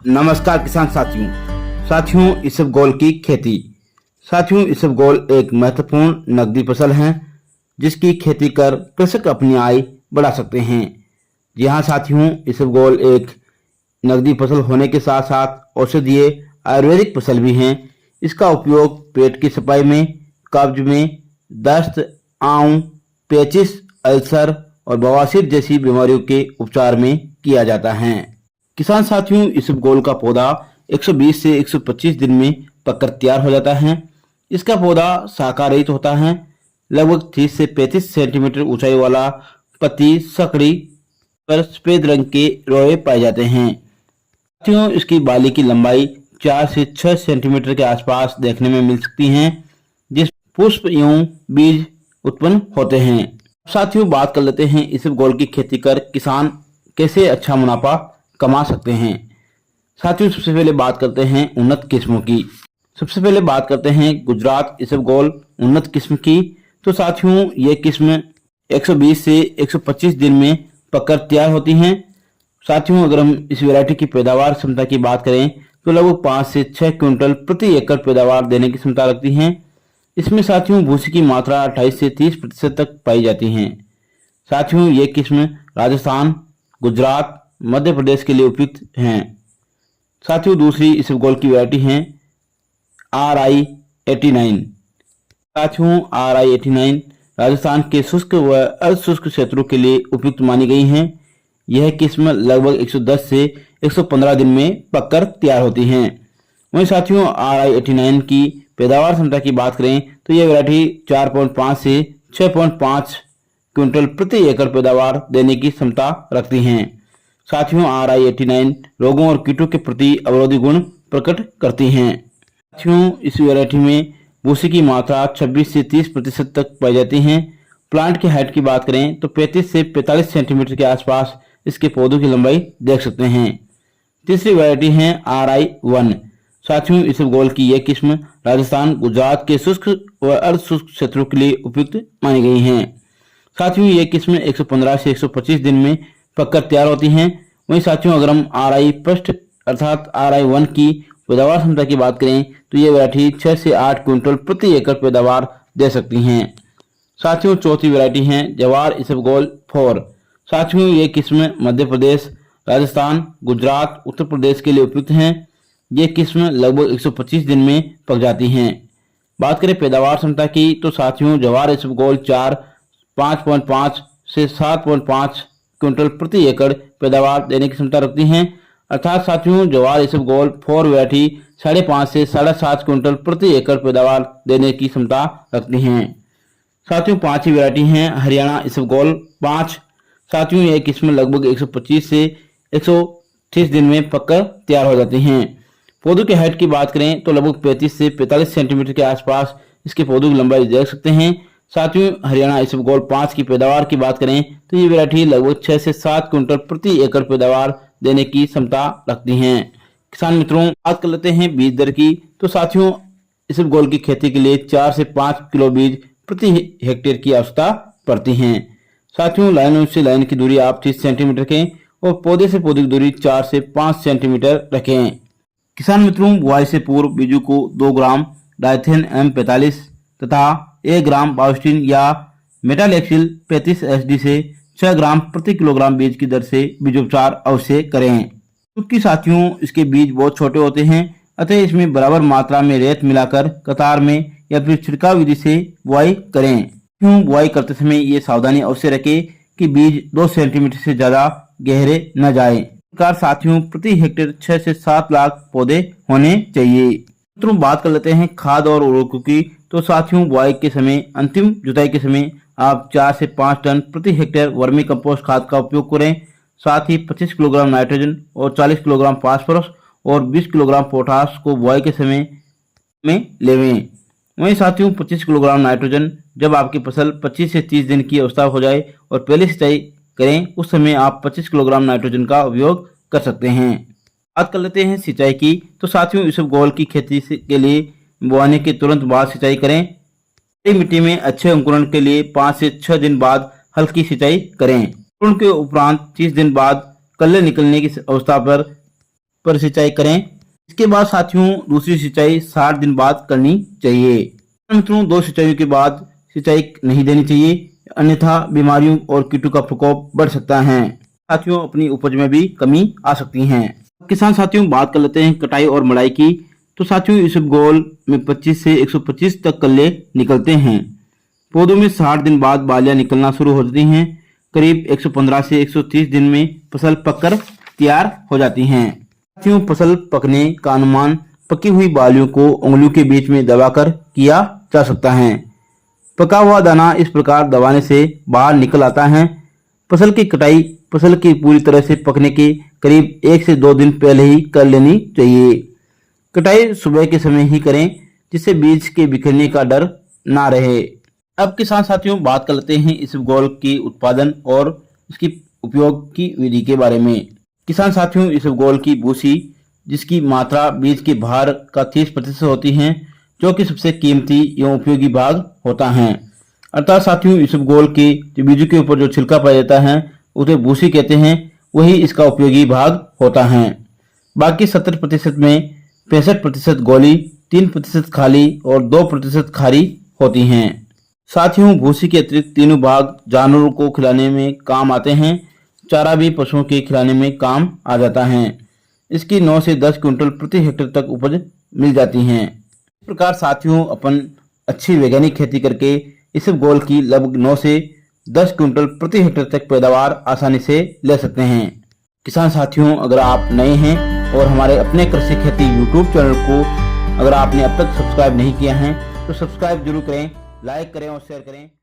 नमस्कार किसान साथियों इसबगोल की खेती। साथियों, इसबगोल एक महत्वपूर्ण नकदी फसल है जिसकी खेती कर कृषक अपनी आय बढ़ा सकते हैं। जी हाँ साथियों, इसबगोल एक नकदी फसल होने के साथ साथ औषधीय आयुर्वेदिक फसल भी है। इसका उपयोग पेट की सफाई में, कब्ज में, दस्त, आंव, पेचिश, अल्सर और बवासीर जैसी बीमारियों के उपचार में किया जाता है। किसान साथियों, इसबगोल का पौधा 120 से 125 दिन में पककर तैयार हो जाता है। इसका पौधा शाखा रहित होता है। लगभग 30 से 35 सेंटीमीटर ऊंचाई वाला पत्ती सकड़ी पर सफेद रंग के रोए पाए जाते हैं। साथियों, इसकी बाली की लंबाई 4 से 6 सेंटीमीटर के आसपास देखने में मिल सकती है, जिस पुष्प एवं बीज उत्पन्न होते हैं। साथियों, बात कर लेते हैं इसबगोल की खेती कर किसान कैसे अच्छा मुनाफा कमा सकते हैं। साथियों, सबसे पहले बात करते हैं उन्नत किस्मों की। सबसे पहले बात करते हैं गुजरात इसबगोल उन्नत किस्म की। तो साथियों, ये किस्म 120 से 125 दिन में पककर तैयार होती हैं। साथियों, अगर हम इस वैरायटी की पैदावार क्षमता की बात करें तो लगभग 5 से 6 क्विंटल प्रति एकड़ पैदावार देने की क्षमता रखती हैं। इसमें साथियों भूसी की मात्रा 28 से 30% तक पाई जाती है। साथियों, ये किस्म राजस्थान, गुजरात, मध्य प्रदेश के लिए उपयुक्त हैं। साथियों, दूसरी इसबगोल की वैरायटी है RI-89। साथियों, RI-89 राजस्थान के शुष्क व अर्धशुष्क क्षेत्रों के लिए उपयुक्त मानी गई हैं। यह किस्म लगभग 110 से 115 दिन में पककर तैयार होती हैं। वहीं साथियों, RI-89 की पैदावार क्षमता की बात करें तो यह वैरायटी 4.5 से 6.5 क्विंटल प्रति एकड़ पैदावार देने की क्षमता रखती हैं। साथियों, RI-89 रोगों और कीटों के प्रति अवरोधी गुण प्रकट करती हैं। साथियों, इस वैरायटी में भूसी की मात्रा 26 से 30% तक पाई जाती है। प्लांट की हाइट की बात करें तो 35 से 45 सेंटीमीटर के आसपास इसके पौधों की लंबाई देख सकते हैं। तीसरी वैरायटी है RI-1। साथियों, इसबगोल की यह किस्म राजस्थान, गुजरात के शुष्क व अर्धशुष्क क्षेत्रों के लिए उपयुक्त मानी गई है। साथियों, ये किस्म 115 से 125 दिन में पककर तैयार होती हैं। वहीं साथियों, अगर हम RI फर्स्ट अर्थात RI-1 की पैदावार क्षमता की बात करें तो ये वैरायटी 6 से 8 क्विंटल प्रति एकड़ पैदावार दे सकती हैं। साथियों, चौथी वैरायटी है जवार इसबगोल 4। साथियों, ये किस्म मध्य प्रदेश, राजस्थान, गुजरात, उत्तर प्रदेश के लिए उपयुक्त हैं। ये किस्म लगभग 125 दिन में पक जाती हैं। बात करें पैदावार क्षमता की तो साथियों, जवार इसबगोल 4 5.5 से 7.5 क्विंटल प्रति एकड़ पैदावार देने की क्षमता रखती हैं। अर्थात साथियों, जवार इसबगोल 4 वैरायटी 5.5 से 7.5 क्विंटल प्रति एकड़ पैदावार देने की क्षमता रखती हैं। साथियों, पांचवी वैरायटी है हरियाणा इसबगोल 5। साथियों, यह किस्म लगभग 125 से 130 दिन में पककर तैयार हो जाती हैं। पौधों की हाइट की बात करें तो लगभग 35 से 45 सेंटीमीटर के आसपास इसके पौधों की लंबाई देख सकते हैं। साथियों, हरियाणा इसबगोल 5 की पैदावार की बात करें तो ये वैरायटी लगभग 6 से 7 क्विंटल प्रति एकड़ पैदावार देने की क्षमता रखती हैं। किसान मित्रों, बात कर लेते हैं बीज दर की। तो साथियों, इसबगोल की खेती के लिए 4 से 5 किलो बीज प्रति हेक्टेयर की आवश्यकता पड़ती है। साथियों, लाइन से लाइन की दूरी आप 30 सेंटीमीटर रखें और पौधे से पौधे की दूरी 4 से 5 सेंटीमीटर रखें। किसान मित्रों, बुआई से पूर्व बीजों को 2 ग्राम डाइथेन M45 तथा 1 ग्राम बायोस्टिन या मेटालेक्सिल 35 SD से 6 ग्राम प्रति किलोग्राम बीज की दर से बीजोपचार अवश्य करें। क्योंकि साथियों, इसके बीज बहुत छोटे होते हैं, अतः इसमें बराबर मात्रा में रेत मिलाकर कतार में या फिर छिड़काव विधि से बुआई करें। क्यों बुआई करते समय ये सावधानी अवश्य रखें कि बीज 2 सेंटीमीटर से ज्यादा गहरे न जाए। प्रकार साथियों, प्रति हेक्टेयर 6 से 7 लाख पौधे होने चाहिए। मित्रों, बात कर लेते हैं खाद और उर्वरकों की। तो साथियों, बुआई के समय, अंतिम जुताई के समय आप 4 से 5 टन प्रति हेक्टेयर वर्मी कंपोस्ट खाद का उपयोग करें। साथ ही 25 किलोग्राम नाइट्रोजन और 40 किलोग्राम फास्फोरस और 20 किलोग्राम पोटास को बुआई के समय में लेवें। वहीं साथियों, 25 किलोग्राम नाइट्रोजन जब आपकी फसल 25 से 30 दिन की अवस्था हो जाए और पहली सिंचाई करें, उस समय आप 25 किलोग्राम नाइट्रोजन का उपयोग कर सकते हैं। बात कर लेते हैं सिंचाई की। तो साथियों, इसबगोल की खेती के लिए बोआने के तुरंत बाद सिंचाई करें। मिट्टी में अच्छे अंकुरण के लिए 5 से 6 दिन बाद हल्की सिंचाई करें। अंकुरण के उपरांत 30 दिन बाद कल्ले निकलने की अवस्था पर पर सिंचाई करें। इसके बाद साथियों दूसरी सिंचाई 60 दिन बाद करनी चाहिए। मित्रों 2 सिंचाइयों के बाद सिंचाई नहीं देनी चाहिए, अन्यथा बीमारियों और कीटों का प्रकोप बढ़ सकता है। साथियों अपनी उपज में भी कमी आ सकती है। किसान साथियों बात कर लेते हैं कटाई और मड़ाई की। तो साथियों इसबगोल में 25 से 125 तक कल्ले निकलते हैं। पौधों में 60 दिन बाद बालियां निकलना शुरू हो जाती हैं। करीब 115 से 130 दिन में फसल पककर तैयार हो जाती हैं। साथियों फसल पकने का अनुमान पकी हुई बालियों को उंगलियों के बीच में दबाकर किया जा सकता है। पका हुआ दाना इस प्रकार दबाने से बाहर निकल आता है। फसल की कटाई फसल की पूरी तरह से पकने के करीब 1 से 2 दिन पहले ही कर लेनी चाहिए। कटाई सुबह के समय ही करें जिससे बीज के बिखरने का डर ना रहे। अब किसान साथियों बात कर लेते हैं इसबगोल की उत्पादन और इसकी उपयोग की विधि के बारे में। किसान साथियों इसबगोल की भूसी जिसकी मात्रा बीज के भार का 30% होती है, जो कि सबसे कीमती एवं उपयोगी भाग होता है। अर्थात साथियों इसबगोल के जो बीजों के ऊपर जो छिलका पाया जाता है उसे भूसी कहते हैं, वही इसका उपयोगी भाग होता है। बाकी 70% में 65% गोली, 3% खाली और 2% खारी होती हैं। साथियों भूसी के अतिरिक्त तीनों भाग जानवरों को खिलाने में काम आते हैं। चारा भी पशुओं के खिलाने में काम आ जाता है। इसकी 9 से 10 क्विंटल प्रति हेक्टेयर तक उपज मिल जाती है। इस प्रकार साथियों अपन अच्छी वैज्ञानिक खेती करके इसबगोल की लगभग 9 से 10 क्विंटल प्रति हेक्टेयर तक पैदावार आसानी से ले सकते हैं। किसान साथियों अगर आप नए हैं और हमारे अपने कृषि खेती YouTube चैनल को अगर आपने अब तक सब्सक्राइब नहीं किया है तो सब्सक्राइब जरूर करें, लाइक करें और शेयर करें।